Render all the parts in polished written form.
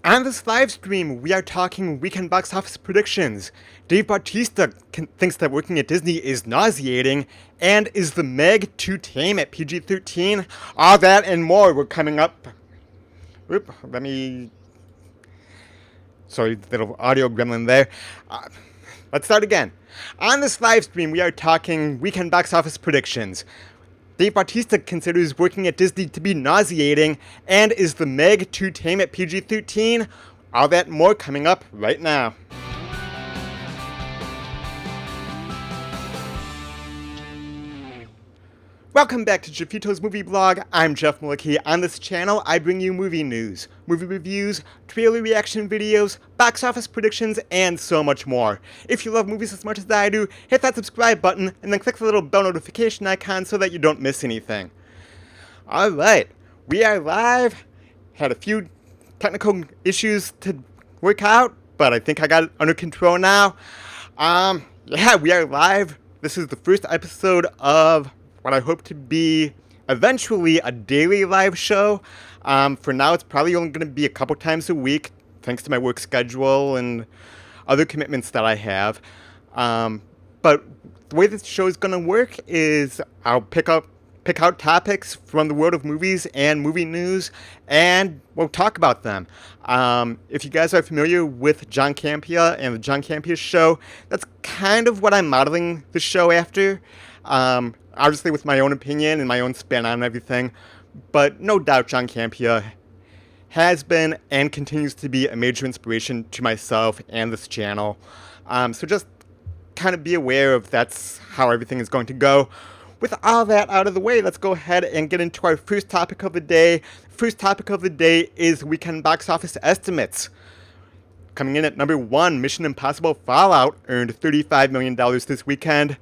On this live stream, we are talking weekend box office predictions. Dave Bautista thinks that working at Disney is nauseating, and is the Meg too tame at PG-13? All that and more we're coming up. Oop, sorry, little audio gremlin there. Let's start again. On this live stream, we are talking weekend box office predictions. Dave Bautista considers working at Disney to be nauseating, and is the Meg too tame at PG-13? All that and more coming up right now. Welcome back to Jeffito's Movie Blog. I'm Jeff Malicki. On this channel, I bring you movie news, movie reviews, trailer reaction videos, box office predictions, and so much more. If you love movies as much as I do, hit that subscribe button and then click the little bell notification icon so that you don't miss anything. Alright, we are live. Had a few technical issues to work out, but I think I got it under control now. We are live. This is the first episode of what I hope to be eventually a daily live show. For now, it's probably only going to be a couple times a week, thanks to my work schedule and other commitments that I have. But the way this show is going to work is I'll pick out topics from the world of movies and movie news, and we'll talk about them. If you guys are familiar with John Campea and the John Campea Show, that's kind of what I'm modeling the show after. Obviously with my own opinion and my own spin on everything, but no doubt John Campea has been and continues to be a major inspiration to myself and this channel. So just kind of be aware of that's how everything is going to go. With all that out of the way, let's go ahead and get into our first topic of the day. First topic of the day is weekend box office estimates. Coming in at number 1, Mission Impossible Fallout earned $35 million this weekend.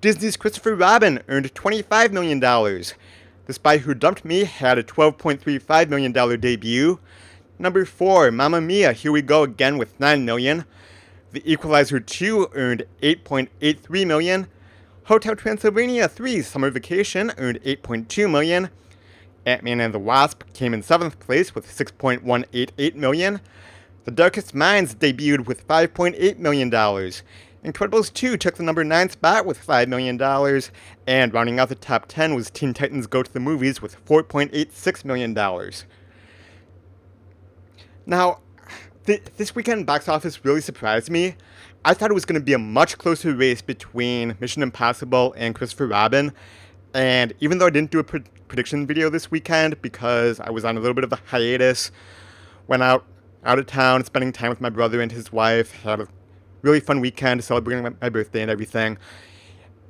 Disney's Christopher Robin earned $25 million. The Spy Who Dumped Me had a $12.35 million debut. Number 4, Mamma Mia, Here We Go Again with $9 million. The Equalizer 2 earned $8.83 million. Hotel Transylvania 3 Summer Vacation earned $8.2 million. Ant-Man and the Wasp came in 7th place with $6.188 million. The Darkest Minds debuted with $5.8 million. Incredibles 2 took the number 9 spot with $5 million, and rounding out the top 10 was Teen Titans Go to the Movies with $4.86 million. Now, this weekend box office really surprised me. I thought it was going to be a much closer race between Mission Impossible and Christopher Robin, and even though I didn't do a prediction video this weekend because I was on a little bit of a hiatus, went out of town, spending time with my brother and his wife, had a really fun weekend celebrating my birthday and everything.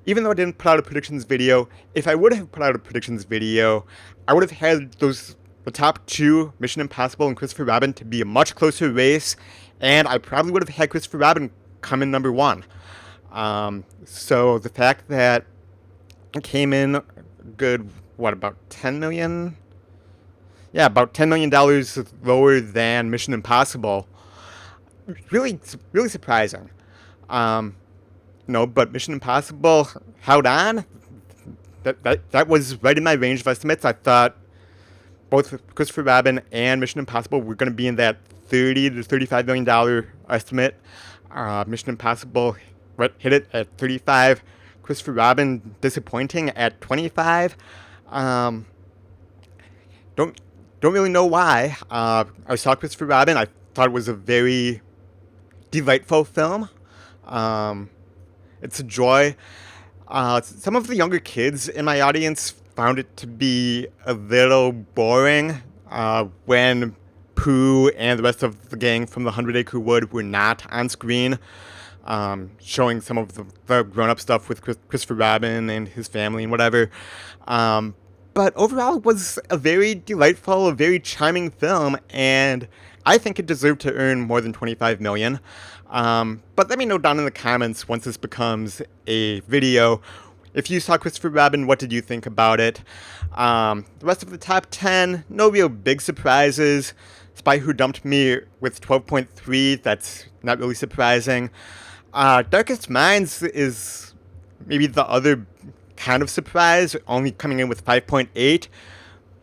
Even though I didn't put out a predictions video, if I would have put out a predictions video, I would have had the top 2, Mission Impossible and Christopher Robin, to be a much closer race, and I probably would have had Christopher Robin come in number 1. So the fact that it came in good, about $10 million? Yeah, about $10 million lower than Mission Impossible. Really surprising. But Mission Impossible held on. That was right in my range of estimates. I thought both Christopher Robin and Mission Impossible were going to be in that $30 to $35 million estimate. Mission Impossible hit it at 35. Christopher Robin disappointing at 25. Don't really know why. I saw Christopher Robin. I thought it was a very delightful film. It's a joy. Some of the younger kids in my audience found it to be a little boring when Pooh and the rest of the gang from the 100 Acre Wood were not on screen, showing some of the grown-up stuff with Christopher Robin and his family and whatever. But overall, it was a very delightful, a very charming film, and I think it deserved to earn more than $25 million. But let me know down in the comments once this becomes a video. If you saw Christopher Robin, what did you think about it? The rest of the top 10, no real big surprises. Spy Who Dumped Me with 12.3, that's not really surprising. Darkest Minds is maybe the other kind of surprise, only coming in with 5.8.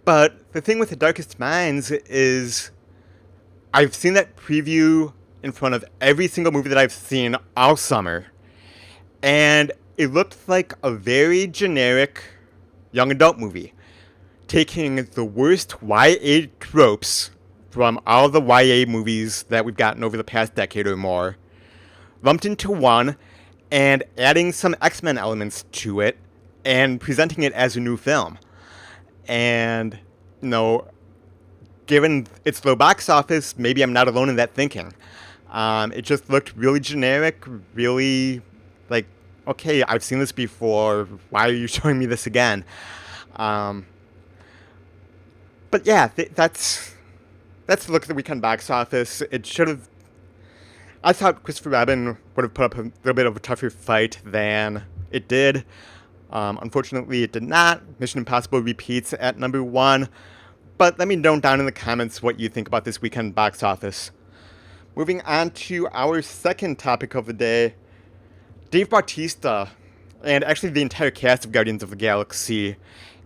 But the thing with The Darkest Minds is I've seen that preview in front of every single movie that I've seen all summer, and it looked like a very generic young adult movie, taking the worst YA tropes from all the YA movies that we've gotten over the past decade or more, lumped into one, and adding some X-Men elements to it, and presenting it as a new film. And, given its low box office, maybe I'm not alone in that thinking. It just looked really generic, really like, okay, I've seen this before. Why are you showing me this again? But yeah, that's the look at the weekend box office. It should have. I thought Christopher Robin would have put up a little bit of a tougher fight than it did. Unfortunately, it did not. Mission Impossible repeats at number 1. But let me know down in the comments what you think about this weekend box office. Moving on to our second topic of the day, Dave Bautista, and actually the entire cast of Guardians of the Galaxy,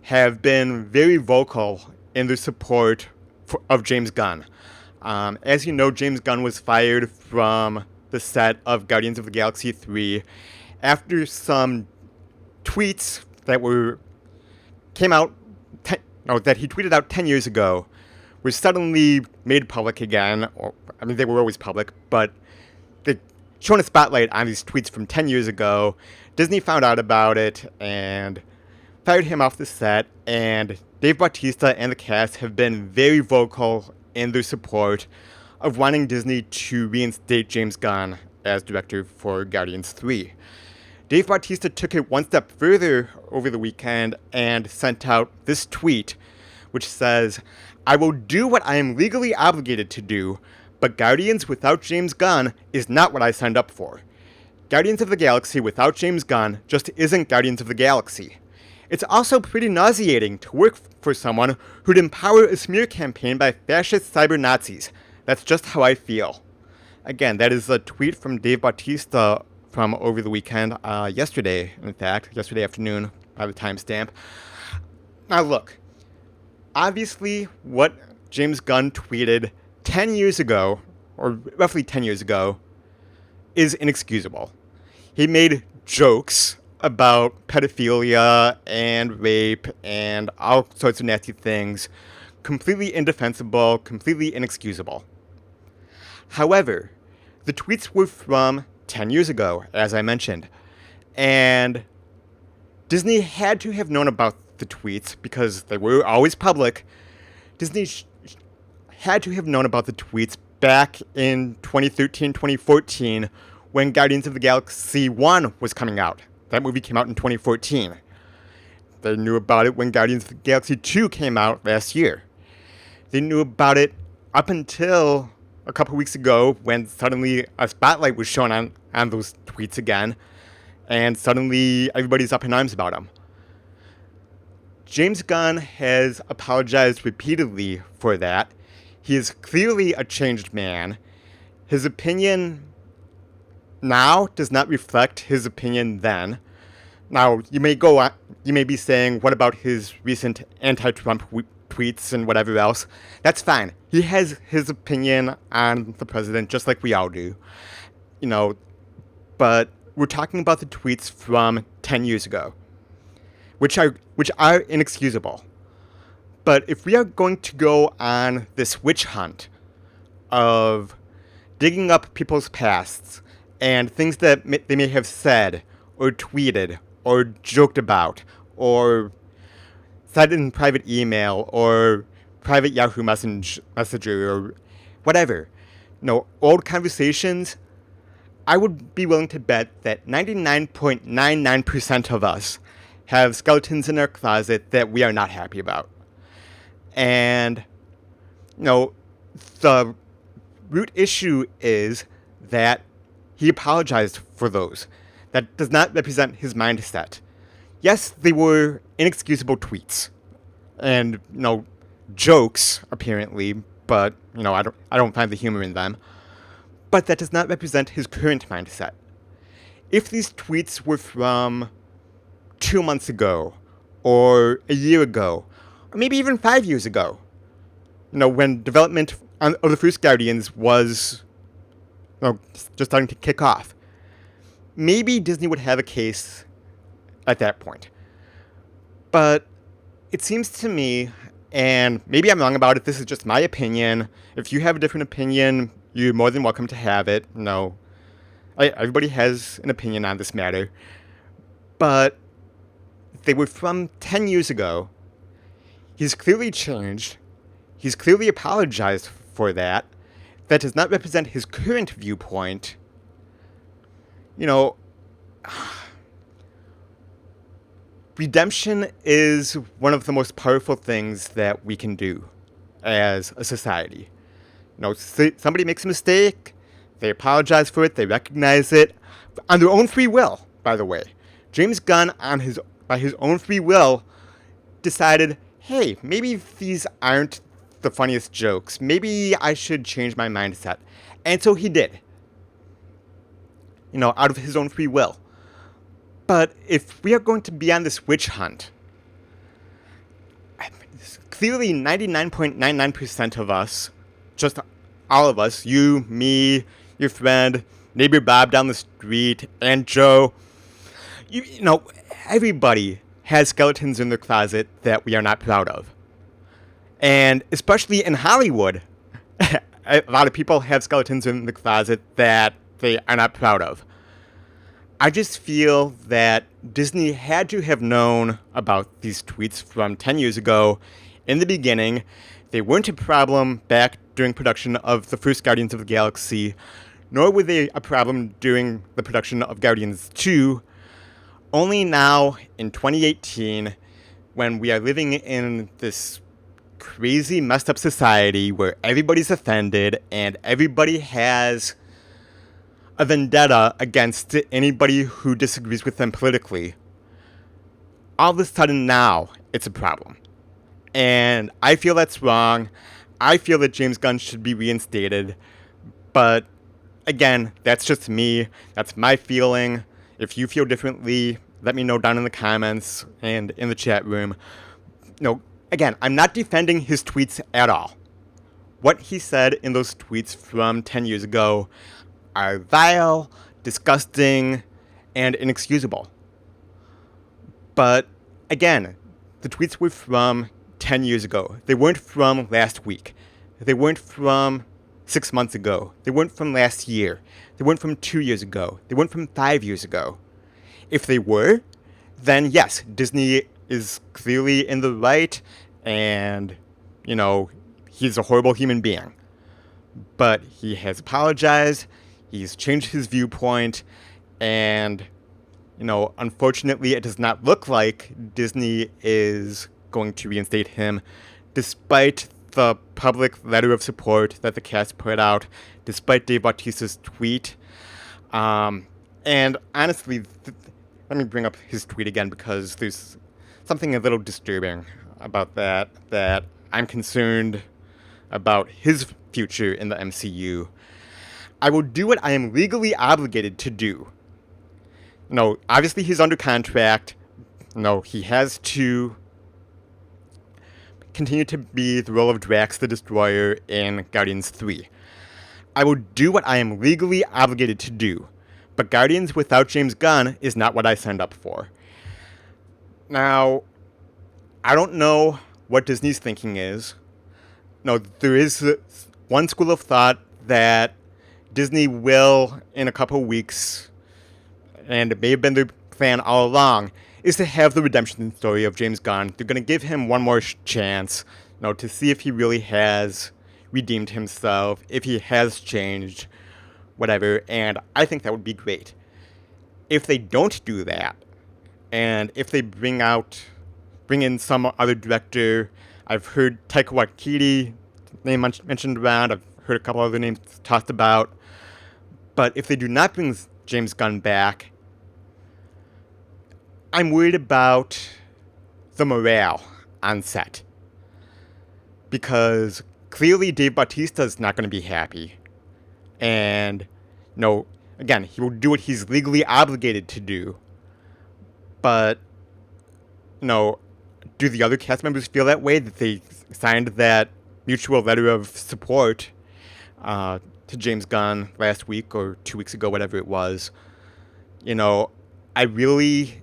have been very vocal in their support of James Gunn. As you know, James Gunn was fired from the set of Guardians of the Galaxy 3 after some tweets that he tweeted out 10 years ago were suddenly made public again. They were always public, but they shone a spotlight on these tweets from 10 years ago. Disney found out about it and fired him off the set, and Dave Bautista and the cast have been very vocal in their support of wanting Disney to reinstate James Gunn as director for Guardians 3. Dave Bautista took it one step further over the weekend and sent out this tweet, which says, "I will do what I am legally obligated to do, but Guardians without James Gunn is not what I signed up for. Guardians of the Galaxy without James Gunn just isn't Guardians of the Galaxy. It's also pretty nauseating to work for someone who'd empower a smear campaign by fascist cyber Nazis. That's just how I feel." Again, that is a tweet from Dave Bautista from over the weekend, yesterday afternoon, by the timestamp. Now look, obviously what James Gunn tweeted 10 years ago, or roughly 10 years ago, is inexcusable. He made jokes about pedophilia and rape and all sorts of nasty things, completely indefensible, completely inexcusable. However, the tweets were from 10 years ago, as I mentioned, and Disney had to have known about the tweets because they were always public. Disney had to have known about the tweets back in 2013, 2014, when Guardians of the Galaxy 1 was coming out. That movie came out in 2014. They knew about it when Guardians of the Galaxy 2 came out last year. They knew about it up until a couple weeks ago when suddenly a spotlight was shown on those tweets again, and suddenly everybody's up in arms about them. James Gunn has apologized repeatedly for that. He is clearly a changed man. His opinion now does not reflect his opinion then. Now, you may be saying, what about his recent anti-Trump tweets and whatever else? That's fine. He has his opinion on the president, just like we all do. But we're talking about the tweets from 10 years ago, which are inexcusable. But if we are going to go on this witch hunt of digging up people's pasts and things that they may have said or tweeted or joked about or said in private email or private Yahoo Messenger or whatever, old conversations, I would be willing to bet that 99.99% of us have skeletons in our closet that we are not happy about. And, the root issue is that he apologized for those. That does not represent his mindset. Yes, they were inexcusable tweets and, jokes, apparently, but, I don't find the humor in them. But that does not represent his current mindset. If these tweets were from 2 months ago, or a year ago, or maybe even 5 years ago, when development of the first Guardians was just starting to kick off. Maybe Disney would have a case at that point. But it seems to me, and maybe I'm wrong about it, this is just my opinion. If you have a different opinion, you're more than welcome to have it. Everybody has an opinion on this matter. But they were from 10 years ago. He's clearly changed. He's clearly apologized for that. That does not represent his current viewpoint. Redemption is one of the most powerful things that we can do as a society. Somebody makes a mistake, they apologize for it, they recognize it, on their own free will, by the way. James Gunn, by his own free will, decided, hey, maybe these aren't the funniest jokes. Maybe I should change my mindset. And so he did. Out of his own free will. But if we are going to be on this witch hunt, clearly 99.99% of us, just all of us, you, me, your friend, neighbor Bob down the street, and Joe, everybody has skeletons in their closet that we are not proud of. And especially in Hollywood, a lot of people have skeletons in the closet that they are not proud of. I just feel that Disney had to have known about these tweets from 10 years ago in the beginning. They weren't a problem back during production of the first Guardians of the Galaxy, nor were they a problem during the production of Guardians 2. Only now, in 2018, when we are living in this crazy, messed up society where everybody's offended and everybody has a vendetta against anybody who disagrees with them politically, all of a sudden now it's a problem. And I feel that's wrong. I feel that James Gunn should be reinstated. But again, that's just me. That's my feeling. If you feel differently, let me know down in the comments and in the chat room. Again, I'm not defending his tweets at all. What he said in those tweets from 10 years ago are vile, disgusting, and inexcusable. But again, the tweets were from 10 years ago. They weren't from last week. They weren't from 6 months ago. They weren't from last year. They weren't from 2 years ago. They weren't from 5 years ago. If they were, then yes, Disney is clearly in the right, and, he's a horrible human being. But he has apologized. He's changed his viewpoint, and, unfortunately, it does not look like Disney is going to reinstate him, despite the public letter of support that the cast put out, despite Dave Bautista's tweet. And honestly, let me bring up his tweet again, because there's something a little disturbing about that I'm concerned about his future in the MCU. I will do what I am legally obligated to do. Obviously he's under contract. He has to continue to be the role of Drax the Destroyer in Guardians 3. I will do what I am legally obligated to do. But Guardians without James Gunn is not what I signed up for. Now, I don't know what Disney's thinking is. There is one school of thought that Disney will, in a couple weeks, and it may have been their plan all along, is to have the redemption story of James Gunn. They're going to give him one more chance, to see if he really has redeemed himself, if he has changed, whatever, and I think that would be great. If they don't do that, and if they bring in some other director, I've heard Taika Waititi name mentioned around, I've heard a couple other names tossed about, but if they do not bring James Gunn back, I'm worried about the morale on set. Because clearly Dave Bautista is not going to be happy. And, again, he will do what he's legally obligated to do. But, do the other cast members feel that way? That they signed that mutual letter of support to James Gunn last week or 2 weeks ago, whatever it was. I really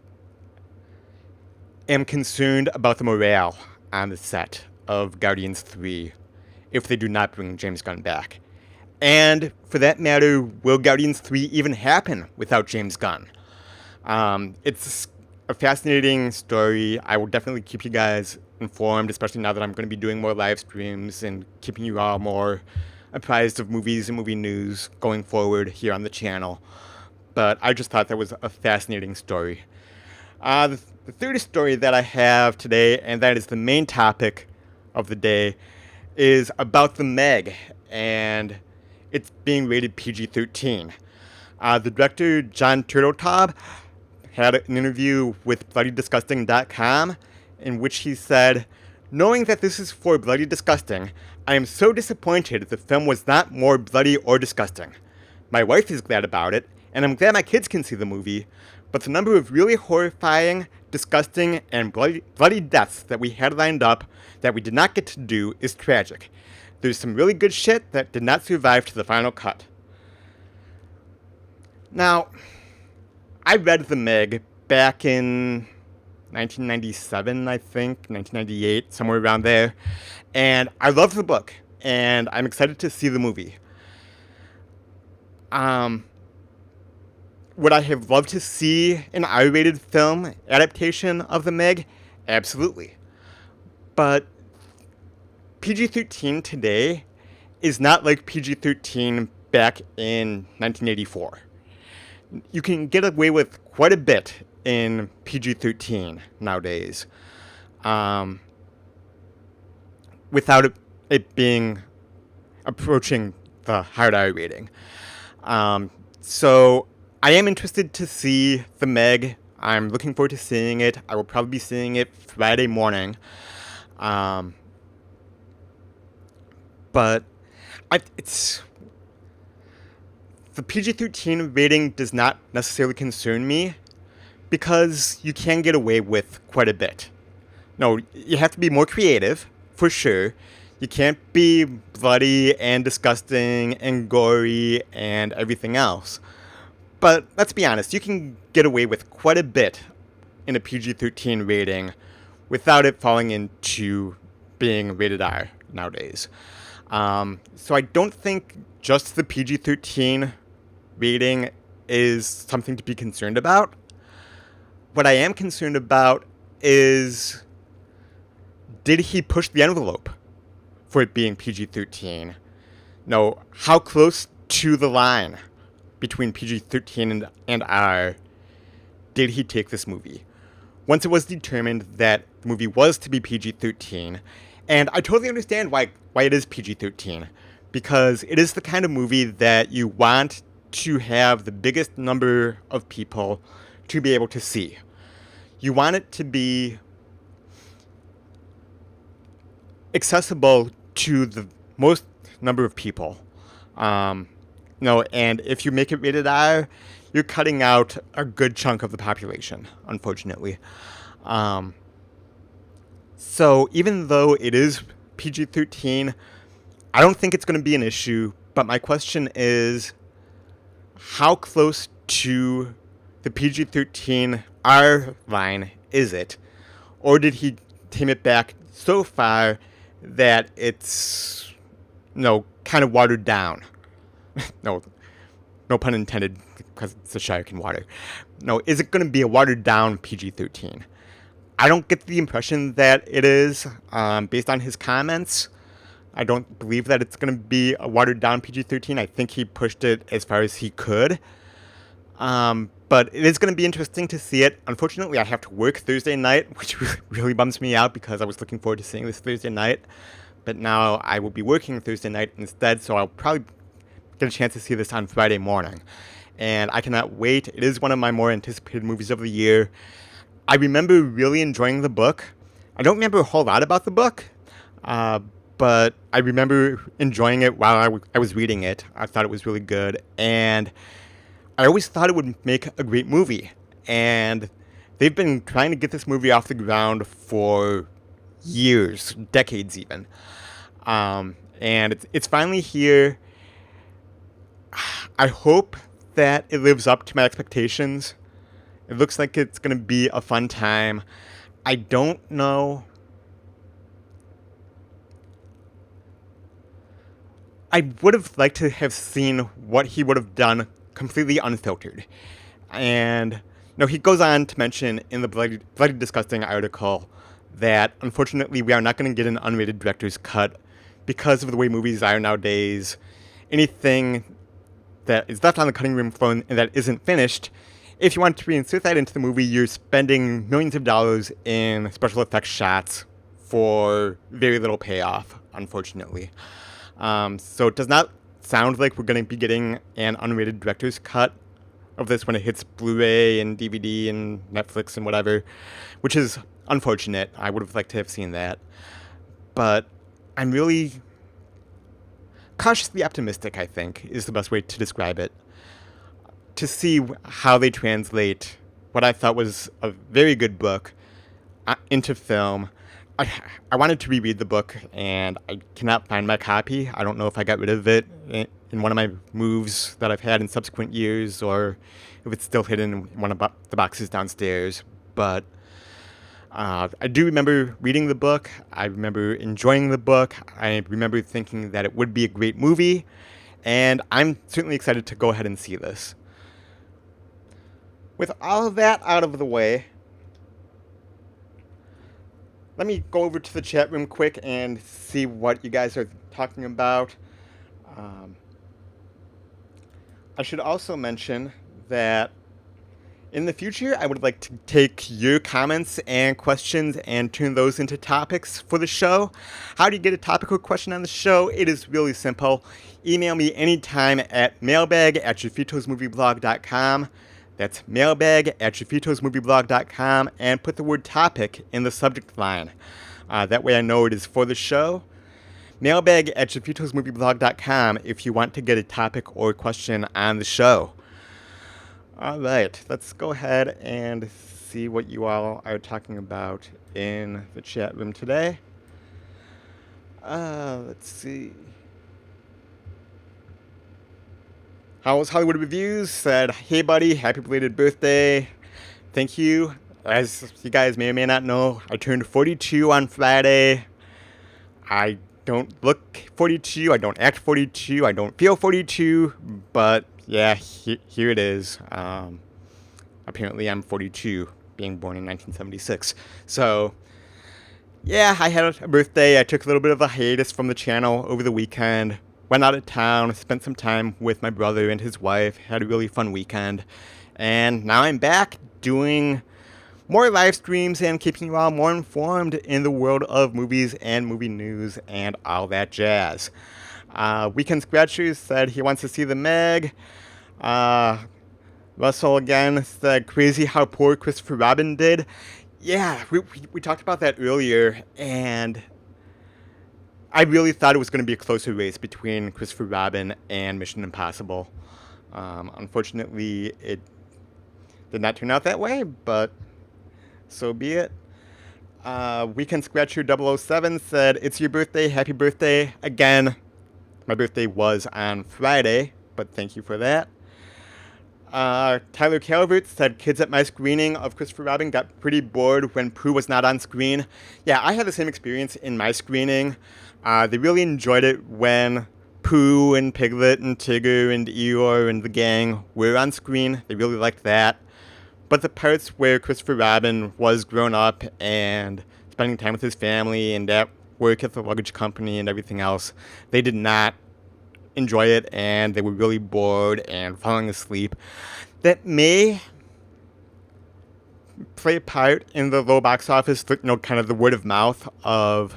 am concerned about the morale on the set of Guardians 3 if they do not bring James Gunn back. And for that matter, will Guardians 3 even happen without James Gunn? It's a fascinating story. I will definitely keep you guys informed, especially now that I'm going to be doing more live streams and keeping you all more apprised of movies and movie news going forward here on the channel. But I just thought that was a fascinating story. The third story that I have today, and that is the main topic of the day, is about the Meg, and it's being rated PG-13. The director, John Turteltaub, had an interview with BloodyDisgusting.com in which he said, "Knowing that this is for Bloody Disgusting, I am so disappointed the film was not more bloody or disgusting. My wife is glad about it, and I'm glad my kids can see the movie, but the number of really horrifying, disgusting, and bloody deaths that we had lined up that we did not get to do is tragic. There's some really good shit that did not survive to the final cut." Now, I read The Meg back in 1997, I think, 1998, somewhere around there, and I loved the book, and I'm excited to see the movie. Would I have loved to see an R-rated film adaptation of The Meg? Absolutely. But PG-13 today is not like PG-13 back in 1984. You can get away with quite a bit in PG-13 nowadays, without it being approaching the hard R rating. So I am interested to see The Meg. I'm looking forward to seeing it. I will probably be seeing it Friday morning. But the PG-13 rating does not necessarily concern me because you can get away with quite a bit. No, you have to be more creative, for sure. You can't be bloody and disgusting and gory and everything else. But let's be honest, you can get away with quite a bit in a PG-13 rating without it falling into being rated R nowadays. So I don't think just the PG-13 rating is something to be concerned about. What I am concerned about is, did he push the envelope for it being PG-13? No, how close to the line between PG-13 and R did he take this movie? Once it was determined that the movie was to be PG-13, and I totally understand why it is PG-13, because it is the kind of movie that you want to have the biggest number of people to be able to see. You want it to be accessible to the most number of people. And if you make it rated R, you're cutting out a good chunk of the population, unfortunately. So even though it is PG-13, I don't think it's going to be an issue, but my question is, how close to the PG-13 R line is it? Or did he tame it back so far that it's, kind of watered down? No pun intended, because it's a shark in water. No, is it going to be a watered down PG-13? I don't get the impression that it is, based on his comments. I don't believe that it's going to be a watered down PG-13. I think he pushed it as far as he could. But it is going to be interesting to see it. Unfortunately, I have to work Thursday night, which really bums me out because I was looking forward to seeing this Thursday night. But now I will be working Thursday night instead, so I'll probably get a chance to see this on Friday morning. And I cannot wait. It is one of my more anticipated movies of the year. I remember really enjoying the book. I don't remember a whole lot about the book, but I remember enjoying it while I was reading it. I thought it was really good, and I always thought it would make a great movie. And they've been trying to get this movie off the ground for years, decades even. And it's finally here. I hope that it lives up to my expectations. It looks like it's going to be a fun time. I don't know. I would have liked to have seen what he would have done completely unfiltered. And he goes on to mention in the Bloody Disgusting article that unfortunately we are not going to get an unrated director's cut because of the way movies are nowadays. Anything that is left on the cutting room floor and that isn't finished, if you want to reinsert that into the movie, you're spending millions of dollars in special effects shots for very little payoff, unfortunately. So it does not sound like we're going to be getting an unrated director's cut of this when it hits Blu-ray and DVD and Netflix and whatever, which is unfortunate. I would have liked to have seen that. But I'm really cautiously optimistic, I think, is the best way to describe it. To see how they translate what I thought was a very good book into film. I wanted to reread the book, and I cannot find my copy. I don't know if I got rid of it in one of my moves that I've had in subsequent years, or if it's still hidden in one of the boxes downstairs. But I do remember reading the book. I remember enjoying the book. I remember thinking that it would be a great movie, and I'm certainly excited to go ahead and see this. With all of that out of the way, let me go over to the chat room quick and see what you guys are talking about. I should also mention that in the future, I would like to take your comments and questions and turn those into topics for the show. How do you get a topic or question on the show? It is really simple. Email me anytime at mailbag@jeffitosmovieblog.com. That's mailbag@jeffitosmovieblog.com, and put the word topic in the subject line. That way I know it is for the show. Mailbag@jeffitosmovieblog.com if you want to get a topic or question on the show. All right, let's go ahead and see what you all are talking about in the chat room today. Let's see. How's Hollywood Reviews said, "Hey buddy, happy belated birthday." Thank you. As you guys may or may not know, I turned 42 on Friday. I don't look 42, I don't act 42, I don't feel 42, but yeah, here it is. Apparently I'm 42, being born in 1976. So, yeah, I had a birthday. I took a little bit of a hiatus from the channel over the weekend. Went out of town, spent some time with my brother and his wife, had a really fun weekend. And now I'm back doing more live streams and keeping you all more informed in the world of movies and movie news and all that jazz. Weekend Scratchers said he wants to see the Meg. Russell again said, crazy how poor Christopher Robin did. Yeah, we talked about that earlier, and I really thought it was going to be a closer race between Christopher Robin and Mission Impossible. Unfortunately, it did not turn out that way, but so be it. Weekend Scratcher 007 said, it's your birthday, happy birthday. Again, my birthday was on Friday, but thank you for that. Tyler Calvert said, kids at my screening of Christopher Robin got pretty bored when Prue was not on screen. Yeah, I had the same experience in my screening. They really enjoyed it when Pooh and Piglet and Tigger and Eeyore and the gang were on screen. They really liked that. But the parts where Christopher Robin was grown up and spending time with his family and at work at the luggage company and everything else, they did not enjoy it, and they were really bored and falling asleep. That may play a part in the low box office, kind of the word of mouth of,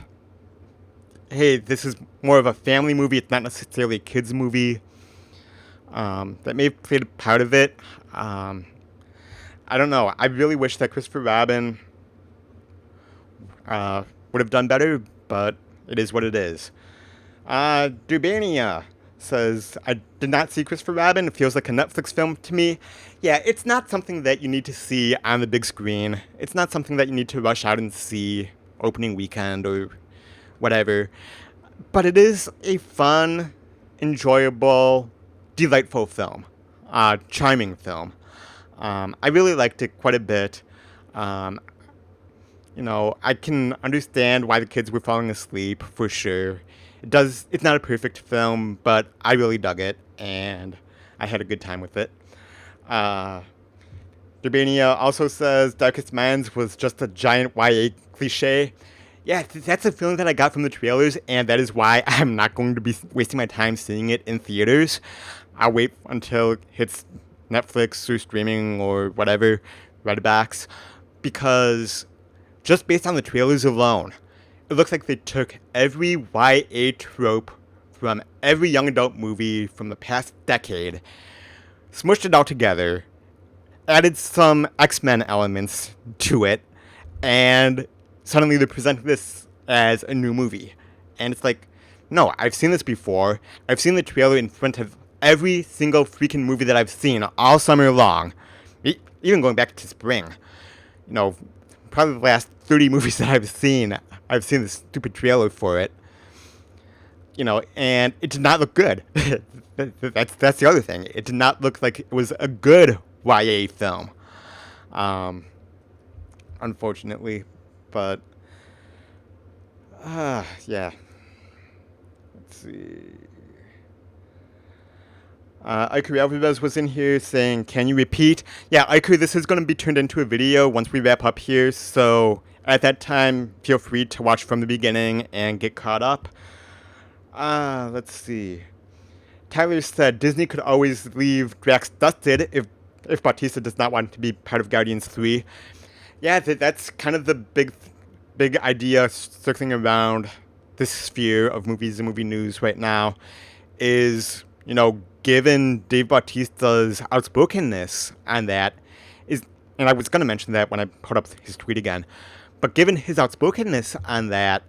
hey, this is more of a family movie, it's not necessarily a kids movie. That may have played a part of it. I don't know. I really wish that Christopher Robin would have done better, but it is what it is. Dubania says, I did not see Christopher Robin. It feels like a Netflix film to me. Yeah, it's not something that you need to see on the big screen. It's not something that you need to rush out and see opening weekend or whatever. But it is a fun, enjoyable, delightful film. Charming film. I really liked it quite a bit. Um, I can understand why the kids were falling asleep, for sure. It's not a perfect film, but I really dug it, and I had a good time with it. Uh, Durbania also says Darkest Minds was just a giant YA cliche. Yeah, that's a feeling that I got from the trailers, and that is why I'm not going to be wasting my time seeing it in theaters. I'll wait until it hits Netflix or streaming or whatever, Redbox, because just based on the trailers alone, it looks like they took every YA trope from every young adult movie from the past decade, smushed it all together, added some X-Men elements to it, and suddenly they're presenting this as a new movie. And it's like, no, I've seen this before. I've seen the trailer in front of every single freaking movie that I've seen all summer long, even going back to spring. Probably the last 30 movies that I've seen the stupid trailer for it. And it did not look good. That's the other thing. It did not look like it was a good YA film. Unfortunately. But, yeah. Let's see. Iker Alvarez was in here saying, can you repeat? Yeah, Iker, this is going to be turned into a video once we wrap up here, so at that time, feel free to watch from the beginning and get caught up. Let's see. Tyler said Disney could always leave Drax dusted if Bautista does not want to be part of Guardians 3. Yeah, that's kind of the big idea circling around this sphere of movies and movie news right now is, given Dave Bautista's outspokenness on that, and I was going to mention that when I put up his tweet again, but given his outspokenness on that,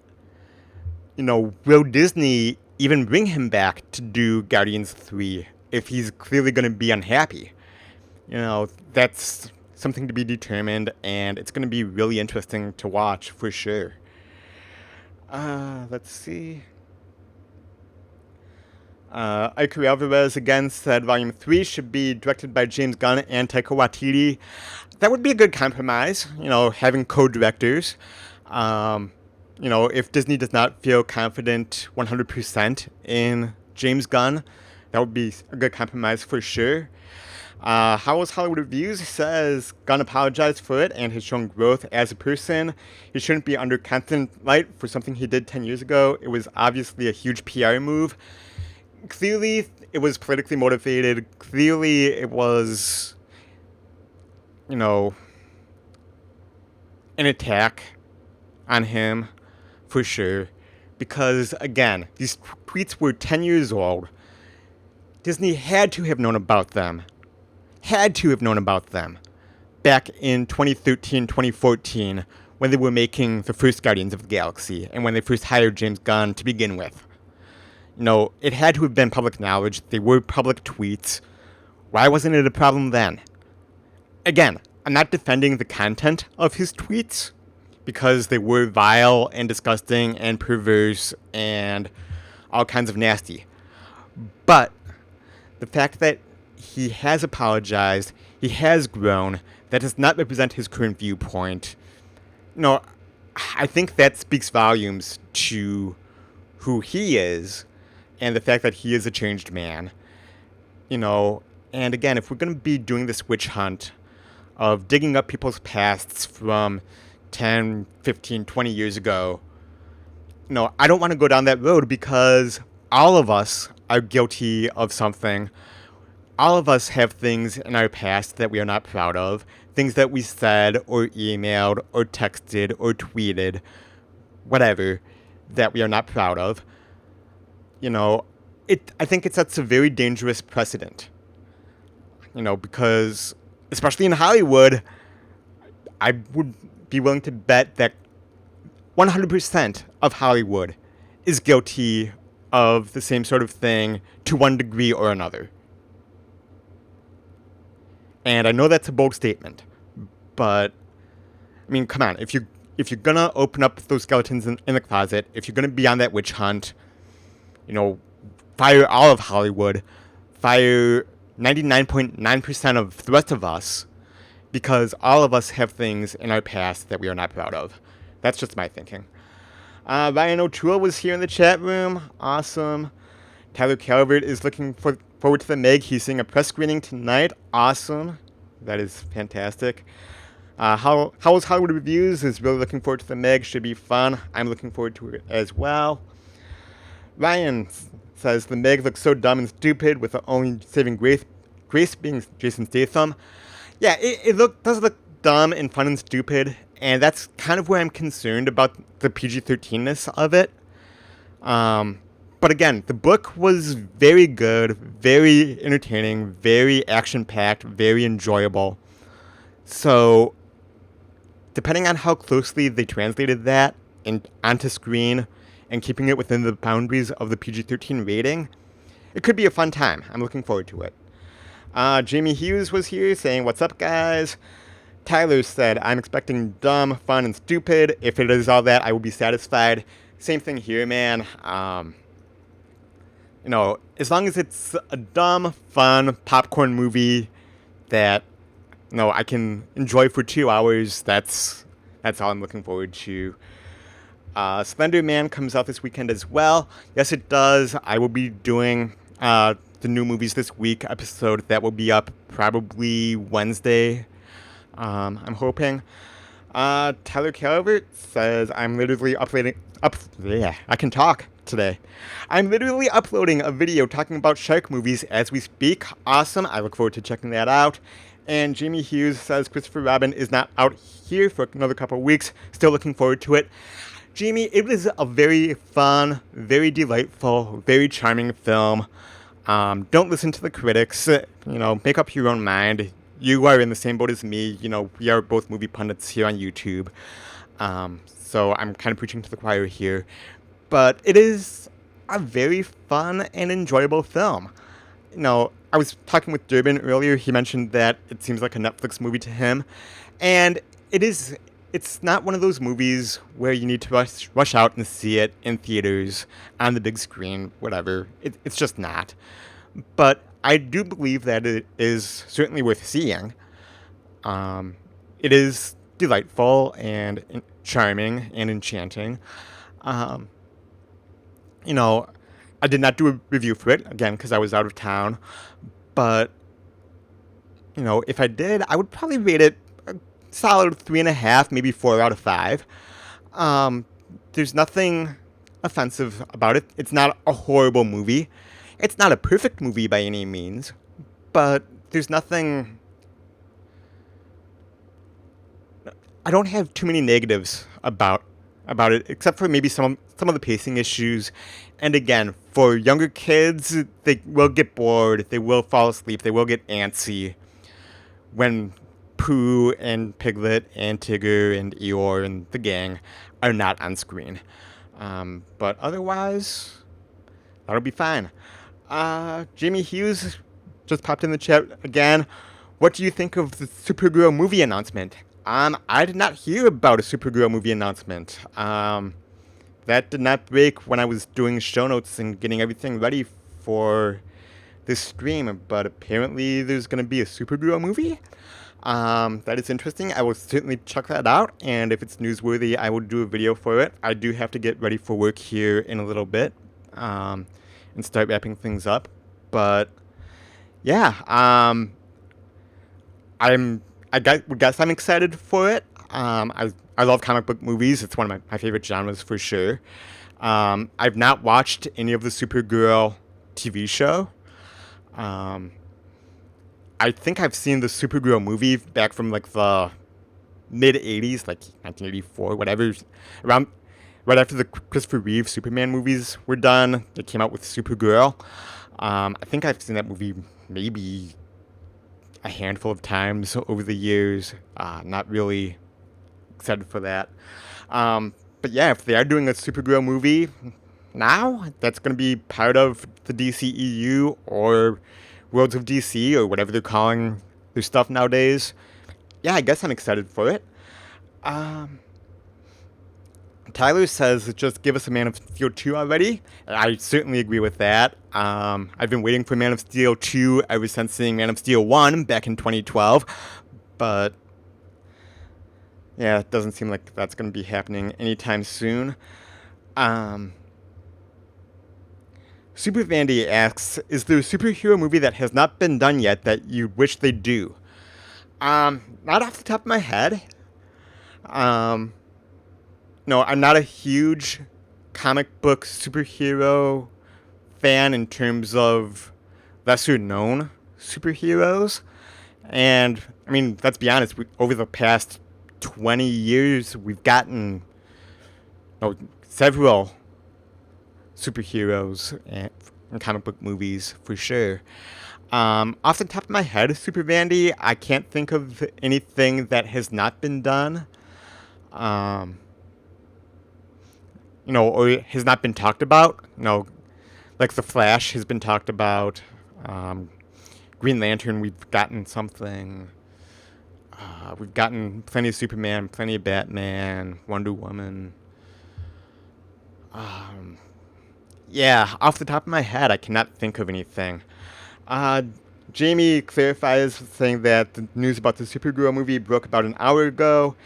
will Disney even bring him back to do Guardians 3 if he's clearly going to be unhappy? That's something to be determined, and it's going to be really interesting to watch for sure. Let's see. Iker Alvarez again said Volume 3 should be directed by James Gunn and Taika Waititi. That would be a good compromise, having co-directors. If Disney does not feel confident 100% in James Gunn, that would be a good compromise for sure. Howell's Hollywood Reviews says Gunn apologized for it and has shown growth as a person. He shouldn't be under constant light for something he did 10 years ago. It was obviously a huge PR move. Clearly, it was politically motivated. Clearly, it was, an attack on him, for sure. Because, again, these tweets were 10 years old. Disney had to have known about them. Back in 2013, 2014, when they were making the first Guardians of the Galaxy, and when they first hired James Gunn to begin with. It had to have been public knowledge. They were public tweets. Why wasn't it a problem then? Again, I'm not defending the content of his tweets, because they were vile and disgusting and perverse and all kinds of nasty. But the fact that he has apologized, he has grown, that does not represent his current viewpoint. I think that speaks volumes to who he is and the fact that he is a changed man. And again, if we're going to be doing this witch hunt of digging up people's pasts from 10, 15, 20 years ago, I don't want to go down that road because all of us are guilty of something. All of us have things in our past that we are not proud of, things that we said or emailed or texted or tweeted, whatever, that we are not proud of. I think it sets a very dangerous precedent. Because, especially in Hollywood, I would be willing to bet that 100% of Hollywood is guilty of the same sort of thing to one degree or another. And I know that's a bold statement, but, come on, if you're gonna open up those skeletons in the closet, if you're gonna be on that witch hunt, You know, fire all of Hollywood, fire 99.9% of the rest of us, because all of us have things in our past that we are not proud of. That's just my thinking. Ryan O'Toole was here in the chat room. Awesome. Tyler Calvert is looking forward to the Meg. He's seeing a press screening tonight. Awesome. That is fantastic. How's Hollywood Reviews is really looking forward to the Meg. Should be fun. I'm looking forward to it as well. Ryan says the Meg looks so dumb and stupid, with the only saving grace being Jason Statham. Yeah, it does look dumb and fun and stupid, and that's kind of where I'm concerned about the PG-13ness of it. But again, the book was very good, very entertaining, very action-packed, very enjoyable. So, depending on how closely they translated that onto screen and keeping it within the boundaries of the PG-13 rating, it could be a fun time. I'm looking forward to it. Jamie Hughes was here saying, "What's up, guys?" Tyler said, "I'm expecting dumb, fun, and stupid. If it is all that, I will be satisfied." Same thing here, man. As long as it's a dumb, fun, popcorn movie that, I can enjoy for 2 hours, that's all I'm looking forward to. Slender Man comes out this weekend as well. Yes, it does. I will be doing the new movies this week episode. That will be up probably Wednesday, I'm hoping. Tyler Calvert says, "I'm literally I can talk today. I'm literally uploading a video talking about shark movies as we speak." Awesome. I look forward to checking that out. And Jamie Hughes says Christopher Robin is not out here for another couple of weeks. Still looking forward to it. Jamie, it was a very fun, very delightful, very charming film. Don't listen to the critics. Make up your own mind. You are in the same boat as me. We are both movie pundits here on YouTube. So I'm kind of preaching to the choir here. But it is a very fun and enjoyable film. I was talking with Durbin earlier. He mentioned that it seems like a Netflix movie to him. And it's not one of those movies where you need to rush out and see it in theaters, on the big screen, whatever. It's just not. But I do believe that it is certainly worth seeing. It is delightful and charming and enchanting. I did not do a review for it, again, because I was out of town. But, if I did, I would probably rate it a solid 3.5, maybe 4 out of 5. There's nothing offensive about it. It's not a horrible movie. It's not a perfect movie by any means. But there's nothing... I don't have too many negatives about it, except for maybe some of the pacing issues. And again, for younger kids, they will get bored, they will fall asleep, they will get antsy when Pooh and Piglet and Tigger and Eeyore and the gang are not on screen. But otherwise, that'll be fine. Jamie Hughes just popped in the chat again. "What do you think of the Supergirl movie announcement?" I did not hear about a Supergirl movie announcement. That did not break when I was doing show notes and getting everything ready for this stream, but apparently there's going to be a Supergirl movie. That is interesting. I will certainly check that out, and if it's newsworthy, I will do a video for it. I do have to get ready for work here in a little bit, and start wrapping things up. But yeah, I guess I'm excited for it. I love comic book movies. It's one of my favorite genres for sure. I've not watched any of the Supergirl TV show. I think I've seen the Supergirl movie back from like the mid-'80s, like 1984, whatever. Right after the Christopher Reeve Superman movies were done, they came out with Supergirl. I think I've seen that movie maybe a handful of times over the years. Not really excited for that. But yeah, if they are doing a Supergirl movie now, that's going to be part of the DCEU or Worlds of DC or whatever they're calling their stuff nowadays. Yeah, I guess I'm excited for it. Tyler says, just give us a Man of Steel 2 already. I certainly agree with that. I've been waiting for Man of Steel 2 ever since seeing Man of Steel 1 back in 2012. But, yeah, it doesn't seem like that's going to be happening anytime soon. Super Vandy asks, is there a superhero movie that has not been done yet that you wish they do? Not off the top of my head. No, I'm not a huge comic book superhero fan in terms of lesser known superheroes. And, I mean, let's be honest, over the past 20 years, we've gotten several superheroes in comic book movies, for sure. Off the top of my head, Super Vandy, I can't think of anything that has not been done. Or has not been talked about. Like The Flash has been talked about. Green Lantern, we've gotten something. We've gotten plenty of Superman, plenty of Batman, Wonder Woman. Yeah, off the top of my head, I cannot think of anything. Jamie clarifies, saying that the news about the Supergirl movie broke about an hour ago.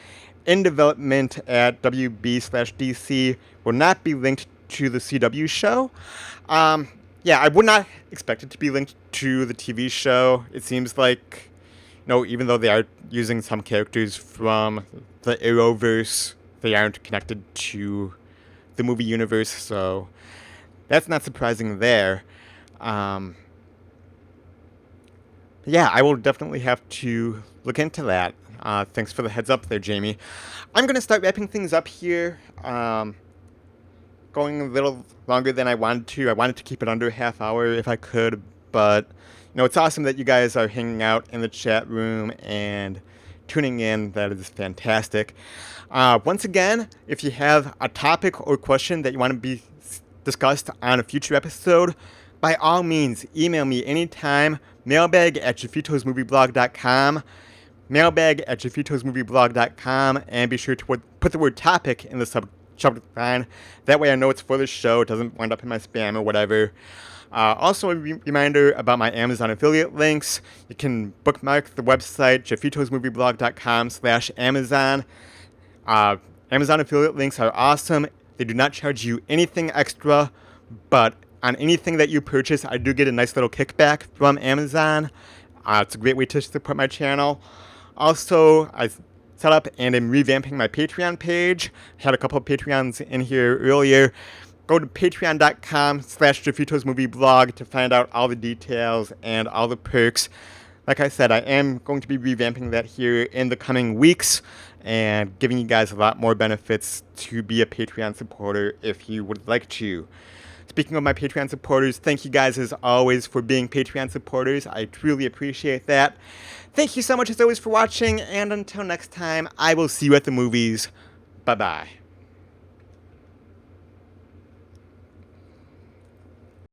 In development at WB/DC, will not be linked to the CW show. Yeah, I would not expect it to be linked to the TV show. It seems like, even though they are using some characters from the Arrowverse, they aren't connected to the movie universe, so that's not surprising there. Yeah, I will definitely have to look into that. Thanks for the heads up there, Jamie. I'm going to start wrapping things up here. Going a little longer than I wanted to. I wanted to keep it under a half hour if I could, but it's awesome that you guys are hanging out in the chat room and tuning in. That is fantastic. Once again, if you have a topic or question that you want to be discussed on a future episode, by all means, email me anytime. mailbag@jeffitosmovieblog.com. mailbag@jeffitosmovieblog.com, and be sure to put the word topic in the subject line. That way I know it's for the show. It doesn't wind up in my spam or whatever. Also, a reminder about my Amazon affiliate links. You can bookmark the website, jeffitosmovieblog.com/Amazon. Amazon affiliate links are awesome. They do not charge you anything extra, but on anything that you purchase, I do get a nice little kickback from Amazon. It's a great way to support my channel. Also, I set up and am revamping my Patreon page. I had a couple of Patreons in here earlier. Go to patreon.com/JeffitosMovieBlog to find out all the details and all the perks. Like I said, I am going to be revamping that here in the coming weeks and giving you guys a lot more benefits to be a Patreon supporter if you would like to. Speaking of my Patreon supporters, thank you guys as always for being Patreon supporters. I truly appreciate that. Thank you so much as always for watching, and until next time, I will see you at the movies. Bye-bye.